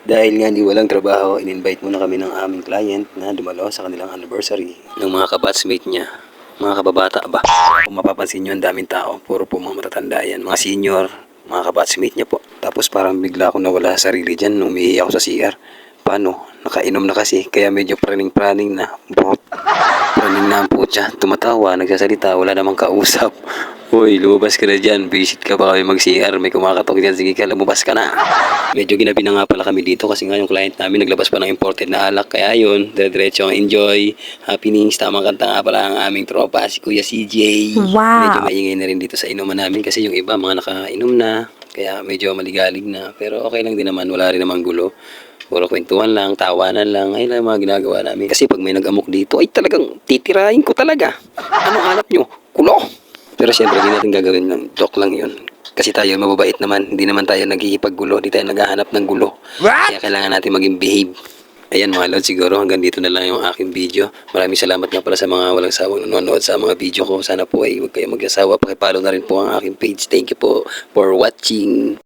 Dahil nga hindi walang trabaho, in-invite muna kami ng aming client na dumalo sa kanilang anniversary ng mga kabatsmate niya. Mga kababata ba? Kung mapapansin nyo, ang daming tao. Puro po mga matatanda yan. Mga senior, mga kabatsmate niya po. Tapos parang bigla akong nawala sa sarili dyan nung umihi ako sa CR. Paano? Nakainom na kasi. Kaya medyo praning-praning na. Praning na ang putya. Tumatawa, nagsasalita, wala namang kausap. Hoy, lumabas ka na dyan. Visit ka pa kami mag-CR. May kumakatok dyan. Sige ka, lumabas ka na. Medyo ginabi na nga pala kami dito kasi nga yung client namin naglabas pa ng imported na alak. Kaya yun, dire-diretso ang enjoy. Happenings, tamang kanta nga pala ang aming tropa, si Kuya CJ. Wow. Medyo maingay na rin dito sa inuman namin kasi yung iba mga nakainom na. Kaya medyo maligalig na. Pero okay lang din naman, wala rin namang gulo. Puro kwentuhan lang, tawanan lang. Ay lang mga ginagawa namin. Kasi pag may nag-amok dito, ay talagang titirahin ko talaga. Anong hanap nyo? Kulo! Pero syempre, di natin gagawin ng joke lang yun. Kasi tayo mababait naman. Hindi naman tayo nagkikipaggulo. Hindi tayo naghahanap ng gulo. Kaya kailangan natin maging behave. Ayan mga lods, siguro hanggang dito na lang yung aking video. Maraming salamat nga pala sa mga walang sawang nanonood sa mga video ko. Sana po ay huwag kayong mag-asawa. Pakipollow na rin po ang aking page. Thank you po for watching.